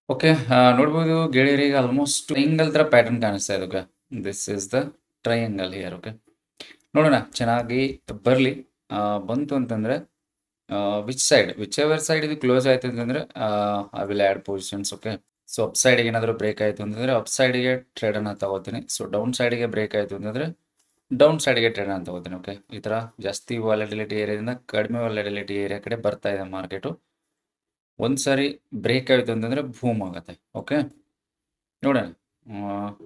Okay. ನೋಡ್ಬೋದು ಗೆಳೆಯರಿಗೆ ಈಗ almost triangle ಥರ ಪ್ಯಾಟರ್ನ್ ಕಾಣಿಸ್ತಾ ಇದೆ. Okay, this is the triangle here. Okay, ನೋಡೋಣ ಚೆನ್ನಾಗಿ ಬರಲಿ. ಬಂತು ಅಂತಂದರೆ which side, which ever side ಇದು ಕ್ಲೋಸ್ ಆಯಿತು ಅಂತಂದರೆ I will add positions. Okay, so up ಸೈಡಿಗೆ ಏನಾದರೂ ಬ್ರೇಕ್ ಆಯಿತು ಅಂತಂದರೆ ಅಪ್ ಸೈಡಿಗೆ ಟ್ರೇಡನ್ನು ತಗೋತೀನಿ. ಸೊ ಡೌನ್ ಸೈಡಿಗೆ ಬ್ರೇಕ್ ಆಯಿತು ಅಂತಂದರೆ ಡೌನ್ ಸೈಡಿಗೆ ಟ್ರೇಡನ್ನು ತಗೋತೀನಿ. ಓಕೆ, ಈ ಥರ ಜಾಸ್ತಿ ವಾಲಟಿಲಿಟಿ ಏರಿಯಾದಿಂದ ಕಡಿಮೆ ವಾಲಟಿಲಿಟಿ ಏರಿಯಾ ಕಡೆ ಬರ್ತಾ ಇದೆ ಮಾರ್ಕೆಟು. ಒಂದು ಸಾರಿ ಬ್ರೇಕ್ ಆಯಿತು ಅಂತಂದರೆ ಬೂಮ್ ಆಗುತ್ತೆ. ಓಕೆ, ನೋಡೋಣ,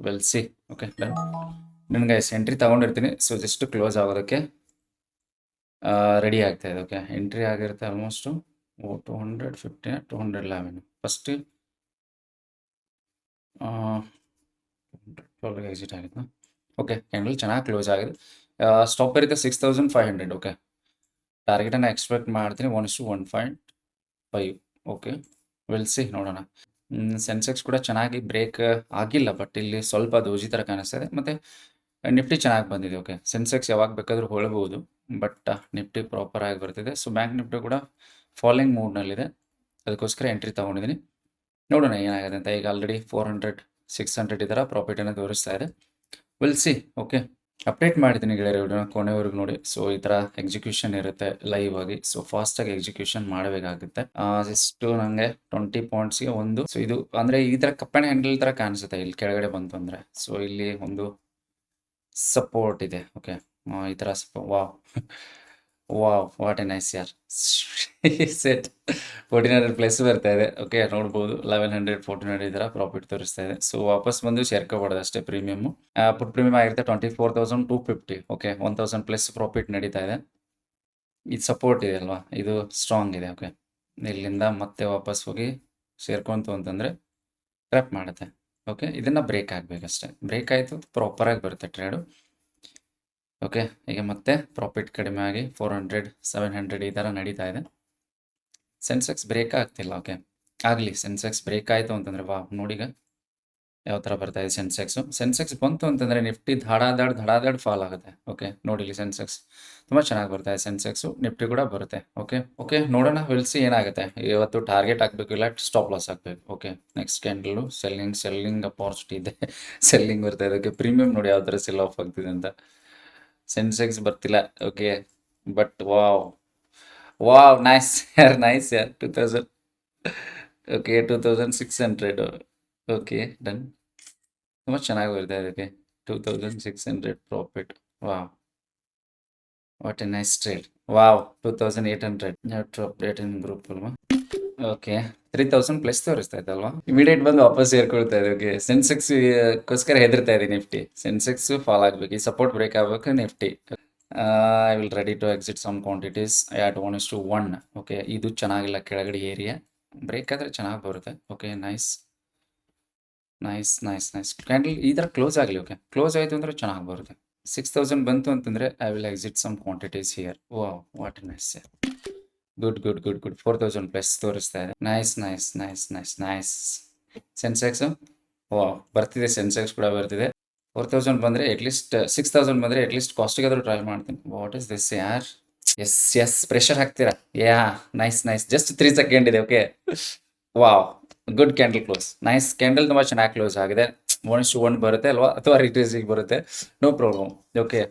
ವೆಲ್ ಸಿ. Okay, done. ನನಗೆ ಎಂಟ್ರಿ ತೊಗೊಂಡಿರ್ತೀನಿ. ಸೊ ಜಸ್ಟ್ ಕ್ಲೋಸ್ ಆಗೋದಕ್ಕೆ ರೆಡಿ ಆಗ್ತಾ ಇದೆ. ಓಕೆ, ಎಂಟ್ರಿ ಆಗಿರುತ್ತೆ ಆಲ್ಮೋಸ್ಟು 250 211 ಫಸ್ಟ್ 12ಗೆ ಎಕ್ಸಿಟ್ ಆಗಿತ್ತು. ಓಕೆ, ಕ್ಯಾಂಡಲ್ ಚೆನ್ನಾಗಿ ಕ್ಲೋಸ್ ಆಗಿದೆ. ಸ್ಟಾಪ್ ಇರುತ್ತೆ 6500. ಓಕೆ, ಟಾರ್ಗೆಟನ್ನು ಎಕ್ಸ್ಪೆಕ್ಟ್ ಮಾಡ್ತೀನಿ 1:1.5. ಓಕೆ, ವೆಲ್ ಸಿ, ನೋಡೋಣ. ಸೆನ್ಸೆಕ್ಸ್ ಕೂಡ ಚೆನ್ನಾಗಿ ಬ್ರೇಕ್ ಆಗಿಲ್ಲ, ಬಟ್ ಇಲ್ಲಿ ಸ್ವಲ್ಪ ದೋಜಿ ಥರ ಕಾಣಿಸ್ತಾ ಇದೆ. ಮತ್ತು ನಿಫ್ಟಿ ಚೆನ್ನಾಗಿ ಬಂದಿದೆ. ಓಕೆ, ಸೆನ್ಸೆಕ್ಸ್ ಯಾವಾಗ ಬೇಕಾದರೂ ಹೊಳ್ಬೋದು, ಬಟ್ ನಿಫ್ಟಿ ಪ್ರಾಪರಾಗಿ ಬರ್ತಿದೆ. ಸೊ ಬ್ಯಾಂಕ್ ನಿಫ್ಟಿ ಕೂಡ ಫಾಲಿಂಗ್ ಮೂಡ್ನಲ್ಲಿದೆ, ಅದಕ್ಕೋಸ್ಕರ ಎಂಟ್ರಿ ತೊಗೊಂಡಿದ್ದೀನಿ. ನೋಡೋಣ ಏನಾಗುತ್ತೆ ಅಂತ. ಈಗ ಆಲ್ರೆಡಿ 400 600 ಈ ಥರ ಪ್ರಾಫಿಟನ್ನು ತೋರಿಸ್ತಾ ಇದೆ. Will see. ಓಕೆ, ಅಪ್ಡೇಟ್ ಮಾಡ್ತೀನಿ ಗೆಳೆಯರೆ, ವಿಡಿಯೋನ ಕೊನೆವರೆಗೂ ನೋಡಿ. ಸೊ ಈ ಥರ ಎಕ್ಸಿಕ್ಯೂಷನ್ ಇರುತ್ತೆ ಲೈವ್ ಆಗಿ. ಸೊ ಫಾಸ್ಟಾಗಿ ಎಕ್ಸಿಕ್ಯೂಷನ್ ಮಾಡಬೇಕಾಗುತ್ತೆ. ಜಸ್ಟು ನನಗೆ 20 ಪಾಯಿಂಟ್ಸ್ಗೆ ಒಂದು. ಸೊ ಇದು ಅಂದರೆ ಈ ಥರ ಕಪ್ ಆ್ಯಂಡ್ ಹ್ಯಾಂಡಲ್ ಥರ ಕಾಣಿಸುತ್ತೆ ಇಲ್ಲಿ ಕೆಳಗಡೆ ಬಂತು ಅಂದರೆ. ಸೊ ಇಲ್ಲಿ ಒಂದು ಸಪೋರ್ಟ್ ಇದೆ. ಓಕೆ, ಈ ಥರ wow wow, what a nice ಯಾರ್. ಸೆಟ್ 1400 ಪ್ಲಸ್ ಬರ್ತಾ ಇದೆ. ಓಕೆ, ನೋಡ್ಬೋದು 1100 1400 ಈ ಥರ ಪ್ರಾಫಿಟ್ ತೋರಿಸ್ತಾ ಇದೆ. ಸೊ ವಾಪಸ್ ಬಂದು ಸೇರ್ಕೋಬಾರ್ದು ಅಷ್ಟೇ. ಪ್ರೀಮಿಯಮ್ಮು ಪುಟ್ ಪ್ರೀಮಿಯಮ್ ಆಗಿರುತ್ತೆ 24,250. ಓಕೆ, 1000 ಪ್ಲಸ್ ಪ್ರಾಫಿಟ್ ನಡೀತಾ ಇದೆ. ಇದು ಸಪೋರ್ಟ್ ಇದೆ ಅಲ್ವಾ, ಇದು ಸ್ಟ್ರಾಂಗ್ ಇದೆ. ಓಕೆ, ಇಲ್ಲಿಂದ ಮತ್ತೆ ವಾಪಸ್ ಹೋಗಿ ಸೇರ್ಕೊಂತು ಅಂತಂದರೆ ಟ್ರ್ಯಾಪ್ ಮಾಡುತ್ತೆ. ಓಕೆ, ಇದನ್ನು ಬ್ರೇಕ್ ಆಗಬೇಕಷ್ಟೇ. ಬ್ರೇಕ್ ಆಯಿತು ಪ್ರಾಪರಾಗಿ ಬರುತ್ತೆ ಟ್ರೇಡು. ಓಕೆ, ಈಗ ಮತ್ತೆ ಪ್ರಾಫಿಟ್ ಕಡಿಮೆ ಆಗಿ 400 700 ಈ ಥರ ನಡೀತಾ ಇದೆ. ಸೆನ್ಸೆಕ್ಸ್ ಬ್ರೇಕ್ ಆಗ್ತಿಲ್ಲ. ಓಕೆ, ಆಗಲಿ. ಸೆನ್ಸೆಕ್ಸ್ ಬ್ರೇಕ್ ಆಯಿತು ಅಂತಂದರೆ ನೋಡಿಗ ಯಾವ ಥರ ಬರ್ತಾ ಇದೆ ಸೆನ್ಸೆಕ್ಸು. ಸೆನ್ಸೆಕ್ಸ್ ಬಂತು ಅಂತಂದರೆ ನಿಫ್ಟಿ ಧಡಾಧಡ್ ಫಾಲ್ ಆಗುತ್ತೆ. ಓಕೆ, ನೋಡಿಲಿ ಸೆನ್ಸೆಕ್ಸ್ ತುಂಬ ಚೆನ್ನಾಗಿ ಬರ್ತಾ ಇದೆ. ಸೆನ್ಸೆಕ್ಸು ನಿಫ್ಟಿ ಕೂಡ ಬರುತ್ತೆ. ಓಕೆ ಓಕೆ, ನೋಡೋಣ, ವಿಲ್ಸಿ ಏನಾಗುತ್ತೆ. ಇವತ್ತು ಟಾರ್ಗೆಟ್ ಆಗಬೇಕು, ಇಲ್ಲ ಸ್ಟಾಪ್ ಲಾಸ್ ಆಗಬೇಕು. Okay, next candle selling opportunity ಇದೆ. ಸೆಲ್ಲಿಂಗ್ ಬರ್ತಾ ಇದೆ. ಓಕೆ, ಪ್ರೀಮಿಯಮ್ ನೋಡಿ ಯಾವ ಥರ ಸೆಲ್ ಆಫ್ ಆಗ್ತಿದೆ ಅಂತ. ಸೆನ್ಸೆಕ್ಸ್ ಬರ್ತಿಲ್ಲ. ಓಕೆ, ಬಟ್ ವಾವ್ ನೈಸ್ ಯಾರ್, ನೈಸ್ ಯಾರ್. 2000. ಓಕೆ, 2600. Okay, done. ತುಂಬ ಚೆನ್ನಾಗಿ ಬರ್ತಾ ಇದೆ. Okay, 2600 profit. Wow, what a nice trade. Wow, 2800. To update in group ಅಲ್ವಾ. ಓಕೆ, 3000 ಪ್ಲಸ್ ತೋರಿಸ್ತಾ ಇತ್ತಲ್ವಾ. ಇಮಿಡಿಯೇಟ್ ಬಂದು ವಾಪಸ್ ಸೇರ್ಕೊಳ್ತಾ ಇದೆ. ಓಕೆ, ಸೆನ್ಸೆಕ್ಸ್ಗೋಸ್ಕರ ಹೆದರ್ತಾ ಇದೆ ನಿಫ್ಟಿ. ಸೆನ್ಸೆಕ್ಸ್ ಫಾಲ್ ಆಗಬೇಕು, ಈ ಸಪೋರ್ಟ್ ಬ್ರೇಕ್ ಆಗಬೇಕು Nifty. I will ready to exit some quantities at 1:1. Okay, ಇದು ಚೆನ್ನಾಗಿಲ್ಲ ಕೆಳಗಡೆ ಏರಿಯಾ. ಬ್ರೇಕ್ ಆದರೆ ಚೆನ್ನಾಗಿ ಬರುತ್ತೆ. Okay, nice nice nice nice. Candle ಈ ಥರ ಕ್ಲೋಸ್ ಆಗಲಿ. ಓಕೆ, ಕ್ಲೋಸ್ ಆಯಿತು ಅಂದರೆ ಚೆನ್ನಾಗಿ ಬರುತ್ತೆ. 6000 ಬಂತು ಅಂತಂದರೆ I will exit some quantities here. What nice. Good good good good. 4000 plus ತೋರಿಸ್ತಾ ಇದೆ. Nice nice nice nice nice. Sensex ಬರ್ತಿದೆ. ಸೆನ್ಸೆಕ್ಸ್ ಕೂಡ ಬರ್ತಿದೆ. 4000 ಬಂದರೆ ಅಟ್ಲೀಸ್ಟ್ 6000 ಬಂದರೆ ಅಟ್ಲೀಸ್ಟ್ ಕಾಸ್ಟಿಗಾದರೂ ಟ್ರೈ ಮಾಡ್ತೀನಿ. ವಾಟ್ ಇಸ್ ದಿಸ್ ಯಾರ್. ಎಸ್ ಪ್ರೆಷರ್ ಹಾಕ್ತೀರಾ. Yeah, nice nice. Just 3 second ಇದೆ. Okay, wow, good candle close. Nice candle ತುಂಬ ಚೆನ್ನಾಗಿ ಕ್ಲೋಸ್ ಆಗಿದೆ. 1:1 ಬರುತ್ತೆ ಅಲ್ವಾ, ಅಥವಾ ರಿಟ್ರೇಸಿಗೆ ಬರುತ್ತೆ, ನೋ ಪ್ರಾಬ್ಲಮ್. ಓಕೆ,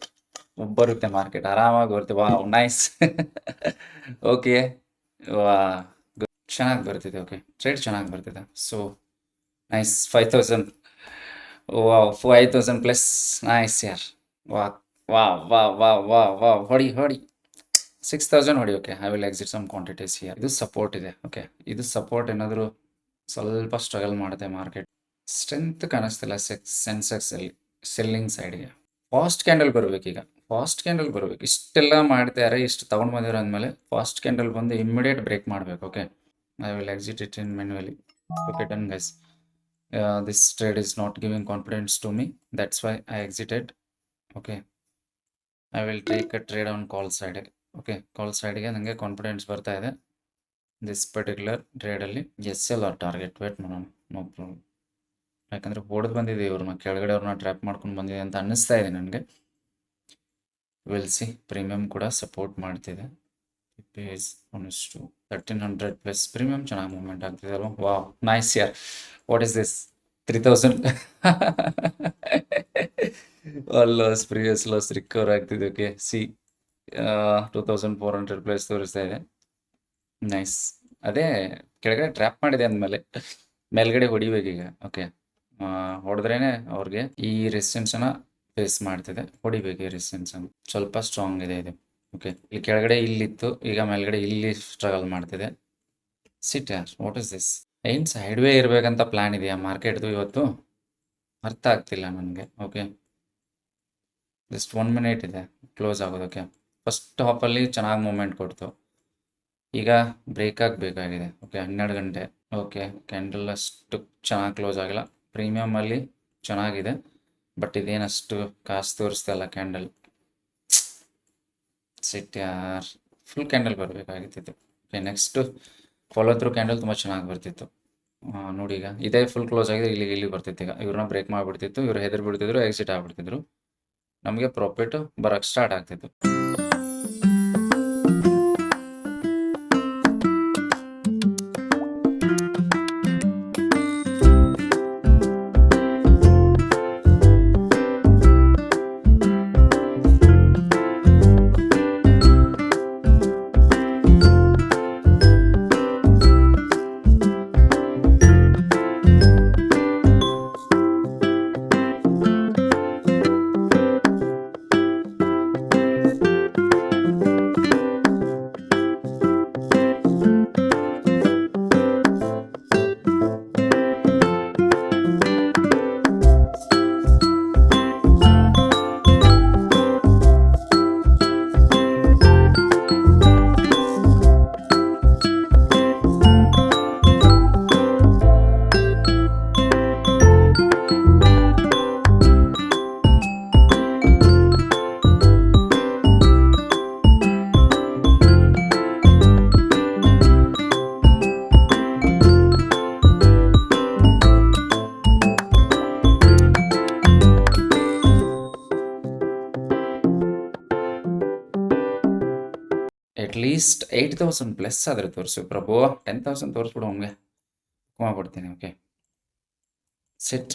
ಬರುತ್ತೆ ಮಾರ್ಕೆಟ್ ಆರಾಮಾಗಿ ಬರುತ್ತೆ. Wow, nice. ಓಕೆ, ಚೆನ್ನಾಗಿ ಬರ್ತಿದೆ. ಓಕೆ, ಟ್ರೇಡ್ ಚೆನ್ನಾಗಿ ಬರ್ತಿದೆ. So nice. 5000. Wow, 5000 plus. Nice ಯಾರ್. ವಾ ಹೊಡಿ 6000 ಹೊಡಿ. Okay, I will exit some quantities here. ಇದು ಸಪೋರ್ಟ್ ಇದೆ. ಓಕೆ, ಇದು ಸಪೋರ್ಟ್ ಏನಾದರೂ ಸ್ವಲ್ಪ ಸ್ಟ್ರಗಲ್ ಮಾಡುತ್ತೆ ಮಾರ್ಕೆಟ್. ಸ್ಟ್ರೆಂತ್ ಕಾಣಿಸ್ತಿಲ್ಲ ಸೆನ್ಸೆಕ್ಸಲ್ಲಿ. ಸೆಲ್ಲಿಂಗ್ ಸೈಡ್ಗೆ ಫಾಸ್ಟ್ ಕ್ಯಾಂಡಲ್ ಬರಬೇಕೀಗ. ಫಾಸ್ಟ್ ಕ್ಯಾಂಡಲ್ ಬರಬೇಕು. ಇಷ್ಟೆಲ್ಲ ಮಾಡ್ತಾರೆ, ಇಷ್ಟು ತೊಗೊಂಡು ಬಂದಿರೋ ಅಂದಮೇಲೆ ಫಾಸ್ಟ್ ಕ್ಯಾಂಡಲ್ ಬಂದು ಇಮ್ಮಿಡಿಯೇಟ್ ಬ್ರೇಕ್ ಮಾಡಬೇಕು. Okay, I will exit it in manually. Okay, done guys. This trade is not giving confidence to me, that's why I exited. Okay, I will take a trade on call side. Okay, call ಸೈಡ್ಗೆ ನನಗೆ confidence ಬರ್ತಾ ಇದೆ. This particular ಟ್ರೇಡಲ್ಲಿ SL or target wait ಮಾಡೋಣ, no problem. ಯಾಕಂದರೆ ಹೊಡೆದು ಬಂದಿದೆ ಇವ್ರನ್ನ, ಕೆಳಗಡೆ ಅವ್ರನ್ನ ಟ್ರ್ಯಾಪ್ ಮಾಡ್ಕೊಂಡು ಬಂದಿದೆ ಅಂತ ಅನ್ನಿಸ್ತಾ ಇದೆ ನನಗೆ. Will see. ಪ್ರೀಮಿಯಮ್ ಕೂಡ ಸಪೋರ್ಟ್ ಮಾಡ್ತಿದೆ. 1:2 1300 ಪ್ಲಸ್ ಪ್ರೀಮಿಯಂ ಚೆನ್ನಾಗಿ ಮೂವ್ಮೆಂಟ್ ಆಗ್ತಿದೆ ಅಲ್ವಾ? ವಾವ್ ನೈಸ್ ಯಾರ್. What is this 3000 loss previous loss recover ಆಗ್ತಿದೆ. ಓಕೆ ಸಿ 2400 ಪ್ಲಸ್ ತೋರಿಸ್ತಾ ಇದೆ. ನೈಸ್. ಅದೇ ಕೆಳಗಡೆ ಟ್ರ್ಯಾಪ್ ಮಾಡಿದೆ ಅಂದಮೇಲೆ ಮೇಲ್ಗಡೆ ಹೊಡಿಬೇಕೀಗ. ಓಕೆ ಹೊಡೆದ್ರೇನೆ ಅವ್ರಿಗೆ ಈ ರೆಸಿಸ್ಟೆನ್ಸನ್ನು ಫೇಸ್ ಮಾಡ್ತಿದೆ. ಹೊಡಿಬೇಕು ಈ ರೆಸಿಸ್ಟೆನ್ಸನ್ನು. ಸ್ವಲ್ಪ ಸ್ಟ್ರಾಂಗ್ ಇದೆ ಇದು. ಓಕೆ ಇಲ್ಲಿ ಕೆಳಗಡೆ ಇಲ್ಲಿತ್ತು, ಈಗ ಮೇಲ್ಗಡೆ ಇಲ್ಲಿ ಸ್ಟ್ರಗಲ್ ಮಾಡ್ತಿದೆ. ಸಿಟ್ ಯಾರ್ ವಾಟ್ ಇಸ್ ದಿಸ್? ಏನು ಸೈಡ್ ವೇ ಇರಬೇಕಂತ ಪ್ಲ್ಯಾನ್ ಇದೆಯಾ ಮಾರ್ಕೆಟ್ದು ಇವತ್ತು? ಅರ್ಥ ಆಗ್ತಿಲ್ಲ ನನಗೆ. ಓಕೆ ಜಸ್ಟ್ 1 ಮಿನಿಟ್ ಇದೆ ಕ್ಲೋಸ್ ಆಗೋದಕ್ಕೆ. ಫಸ್ಟ್ ಹಾಪಲ್ಲಿ ಚೆನ್ನಾಗಿ ಮೂಮೆಂಟ್ ಕೊಡ್ತು, ಈಗ ಬ್ರೇಕ್ ಆಗಬೇಕಾಗಿದೆ. ಓಕೆ 12 ಗಂಟೆ. ಓಕೆ ಕ್ಯಾಂಡಲ್ ಅಷ್ಟು ಚೆನ್ನಾಗಿ ಕ್ಲೋಸ್ ಆಗಿಲ್ಲ. ಪ್ರೀಮಿಯಮಲ್ಲಿ ಚೆನ್ನಾಗಿದೆ, ಬಟ್ ಇದೇನಷ್ಟು ಕಾಸು ತೋರಿಸ್ತಾ ಇಲ್ಲ ಕ್ಯಾಂಡಲ್. ಸಿಟ್ ಯಾರ್, ಫುಲ್ ಕ್ಯಾಂಡಲ್ ಬರಬೇಕಾಗಿತ್ತು. Okay next follow through candle ತುಂಬ ಚೆನ್ನಾಗಿ ಬರ್ತಿತ್ತು. ನೋಡಿ ಈಗ ಇದೇ ಫುಲ್ ಕ್ಲೋಸ್ ಆಗಿದೆ, ಇಲ್ಲಿ ಬರ್ತಿತ್ತು. ಈಗ ಇವ್ರನ್ನ ಬ್ರೇಕ್ ಮಾಡಿಬಿಡ್ತಿತ್ತು, ಇವ್ರು ಹೆದರ್ ಬಿಡ್ತಿದ್ರು, ಎಕ್ಸಿಟ್ ಆಗ್ಬಿಡ್ತಿದ್ರು, ನಮಗೆ ಪ್ರಾಫಿಟ್ ಬರೋಕ್ಕೆ ಸ್ಟಾರ್ಟ್ ಆಗ್ತಿತ್ತು. ಅಟ್ಲೀಸ್ಟ್ 8000 ಪ್ಲಸ್ ಆದರೆ ತೋರಿಸು ಪ್ರಭು. 10,000 ತೋರಿಸ್ಬಿಡು ಅವನಿಗೆ, ಮಾಡ್ಬಿಡ್ತೀನಿ. Okay set.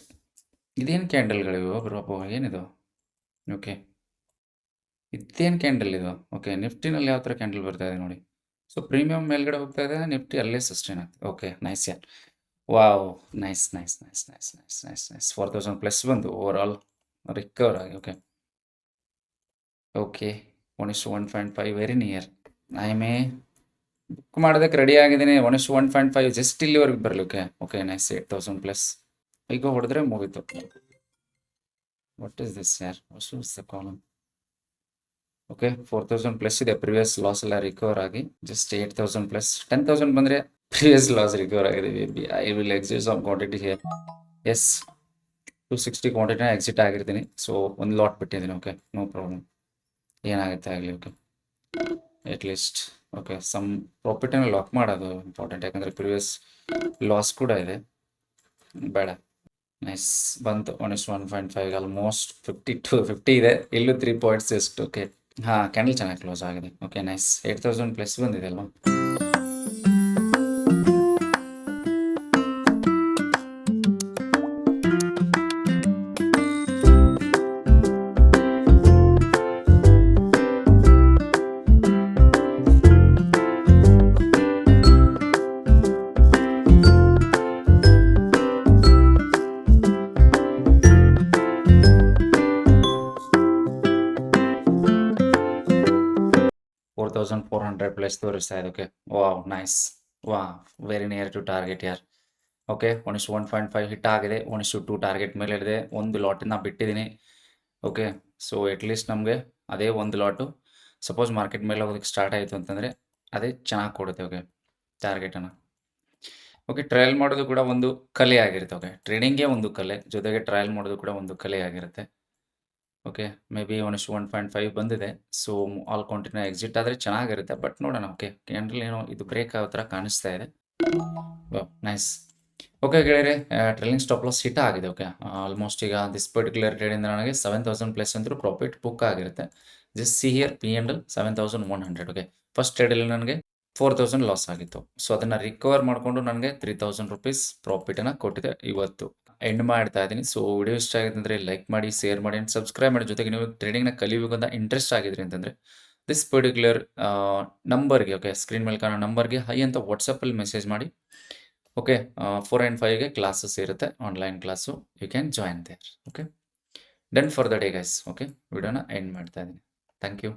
ಇದೇನು ಕ್ಯಾಂಡಲ್ಗಳಿವು ಪ್ರಭು, ಏನಿದು? ಓಕೆ ಇದೇನು ಕ್ಯಾಂಡಲ್ ಇದು? ಓಕೆ ನಿಫ್ಟಿನಲ್ಲಿ ಯಾವ ಥರ ಕ್ಯಾಂಡಲ್ ಬರ್ತಾ ಇದೆ ನೋಡಿ. ಸೊ ಪ್ರೀಮಿಯಂ ಮೇಲ್ಗಡೆ ಹೋಗ್ತಾ ಇದೆ, ನಿಫ್ಟಿ ಅಲ್ಲೇ ಸಸ್ಟೈನ್ ಆಗ್ತದೆ. ಓಕೆ ನೈಸ್ ಯಾರ್. Wow nice nice nice nice nice nice nice 4000 plus ಬಂದು ಓವರ್ ಆಲ್ ರಿಕವರ್ ಆಗಿ. Okay okay 1:1.5 very near. I may book ಮಾಡೋದಕ್ಕೆ ರೆಡಿ ಆಗಿದ್ದೀನಿ. 1:1.5 ಜಸ್ಟ್ ಇಲ್ಲಿವರೆಗೆ ಬರಲಿ. Okay okay nice 8000 plus. ಈಗ ಹೊಡೆದ್ರೆ ಮುಗೀತು. ವಾಟ್ ಇಸ್ ದಿಸ್ ಯಾರ್, what is the column? Okay 4000 plus ಇದೆ, ಪ್ರಿವಿಯಸ್ ಲಾಸ್ ಎಲ್ಲ ರಿಕವರ್ ಆಗಿ ಜಸ್ಟ್ 8000 ಪ್ಲಸ್. 10,000 ಬಂದರೆ ಪ್ರಿವಿಯಸ್ ಲಾಸ್ ರಿಕವರ್ ಆಗಿದೆ. ಬಿ I will exit some quantity here. Yes 260 ಕ್ವಾಂಟಿಟಿನ ಎಕ್ಸಿಟ್ ಆಗಿರ್ತೀನಿ. ಸೊ ಒಂದು ಲಾಟ್ ಬಿಟ್ಟಿದ್ದೀನಿ. ಓಕೆ ನೋ ಪ್ರಾಬ್ಲಮ್, ಏನಾಗುತ್ತೆ ಆಗಲಿ. ಓಕೆ ಅಟ್ಲೀಸ್ಟ್ ಓಕೆ ಸಮ್ ಪ್ರಾಫಿಟನ್ನು ಲಾಕ್ ಮಾಡೋದು ಇಂಪಾರ್ಟೆಂಟ್, ಯಾಕಂದರೆ ಪ್ರಿವಿಯಸ್ ಲಾಸ್ ಕೂಡ ಇದೆ, ಬೇಡ. ನೈಸ್ ಬಂತು 1:1.5 ಆಲ್ಮೋಸ್ಟ್ 50 ಇದೆ. ಇಲ್ಲೂ 3 ಪಾಯಿಂಟ್ಸ್ ಎಷ್ಟು. ಓಕೆ ಹಾಂ ಕ್ಯಾಂಡಲ್ ಚೆನ್ನಾಗಿ ಕ್ಲೋಸ್ ಆಗಿದೆ. ಓಕೆ ನೈಸ್ 8000 ಪ್ಲಸ್ ಬಂದಿದೆ ಅಲ್ವಾ? ಪ್ಲಸ್ ತೋರಿಸ್ತಾ ಇದೆ. Okay wow nice. Very near to target ಯಾರ್. ಓಕೆ 1:1.5 ಹಿಟ್ ಆಗಿದೆ. 1:2 ಟಾರ್ಗೆಟ್ ಮೇಲೆ ಇದೆ. ಒಂದು ಲಾಟನ್ನ ಬಿಟ್ಟಿದ್ದೀನಿ. ಓಕೆ ಸೊ ಅಟ್ಲೀಸ್ಟ್ ನಮಗೆ ಅದೇ ಒಂದು ಲಾಟು ಸಪೋಸ್ ಮಾರ್ಕೆಟ್ ಮೇಲೆ ಹೋಗೋದಕ್ಕೆ ಸ್ಟಾರ್ಟ್ ಆಯಿತು ಅಂತಂದರೆ ಅದೇ ಚೆನ್ನಾಗಿ ಕೊಡುತ್ತೆ. ಓಕೆ ಟಾರ್ಗೆಟನ್ನು. ಓಕೆ ಟ್ರಯಲ್ ಮಾಡೋದು ಕೂಡ ಒಂದು ಕಲೆ ಆಗಿರುತ್ತೆ. ಓಕೆ ಟ್ರೇಡಿಂಗೇ ಒಂದು ಕಲೆ, ಜೊತೆಗೆ ಟ್ರಯಲ್ ಮಾಡೋದು ಕೂಡ ಒಂದು ಕಲೆ ಆಗಿರುತ್ತೆ. ಓಕೆ ಮೇ ಬಿ 1:1.5 ಬಂದಿದೆ. ಸೊ ಆಲ್ ಕ್ವಾಂಟಿಟಿನ ಎಕ್ಸಿಟ್ ಆದರೆ ಚೆನ್ನಾಗಿರುತ್ತೆ, ಬಟ್ ನೋಡೋಣ. ಓಕೆ ಕ್ಯಾಂಡಲ್ ಏನೋ ಇದು ಬ್ರೇಕ್ ಆಗೋ ಥರ ಕಾಣಿಸ್ತಾ ಇದೆ. ನೈಸ್. ಓಕೆ ಗೆಳೆಯರೆ, ಟ್ರೇಲಿಂಗ್ ಸ್ಟಾಪ್ ಲಾಸ್ ಹಿಟ್ ಆಗಿದೆ. ಓಕೆ ಆಲ್ಮೋಸ್ಟ್ ಈಗ ದಿಸ್ ಪರ್ಟಿಕ್ಯುಲರ್ ಟ್ರೇಡಿಂದ ನನಗೆ 7000 ಪ್ಲಸ್ ಅಂತೂ ಪ್ರಾಫಿಟ್ ಬುಕ್ ಆಗಿರುತ್ತೆ. Just see here P&L 7100. Okay first ಟ್ರೇಡಲ್ಲಿ ನನಗೆ 4000 ಲಾಸ್ ಆಗಿತ್ತು. ಸೊ, ಅದನ್ನು ರಿಕವರ್ ಮಾಡಿಕೊಂಡು ನನಗೆ 3000 ರೂಪೀಸ್ ಪ್ರಾಫಿಟನ್ನು ಕೊಟ್ಟಿದೆ ಇವತ್ತು. ಎಂಡ್ ಮಾಡ್ತಾ ಇದ್ದೀನಿ. ಸೊ, ವಿಡಿಯೋ ಇಷ್ಟ ಆಗಿದೆ ಅಂದರೆ ಲೈಕ್ ಮಾಡಿ, ಶೇರ್ ಮಾಡಿ ಆ್ಯಂಡ್ ಸಬ್ಸ್ಕ್ರೈಬ್ ಮಾಡಿ. ಜೊತೆಗೆ ನೀವು ಟ್ರೇಡಿಂಗ್‌ನ ಕಲಿಬೇಕು ಅಂತ ಇಂಟ್ರೆಸ್ಟ್ ಆಗಿದ್ರಿ ಅಂತಂದರೆ ದಿಸ್ ಪರ್ಟಿಕ್ಯುಲರ್ ನಂಬರ್‌ಗೆ ಓಕೆ, ಸ್ಕ್ರೀನ್ ಮೇಲೆ ಕಾಣೋ ನಂಬರ್‌ಗೆ ಹೈ ಅಂತ ವಾಟ್ಸಪ್ಪಲ್ಲಿ ಮೆಸೇಜ್ ಮಾಡಿ. ಓಕೆ, 4 ಆ್ಯಂಡ್ 5ಗೆ ಕ್ಲಾಸಸ್ ಇರುತ್ತೆ, online class. You can join there. Okay, done for the day guys. Okay, ವಿಡಿಯೋನ ಎಂಡ್ ಮಾಡ್ತಾ ಇದ್ದೀನಿ. Thank you.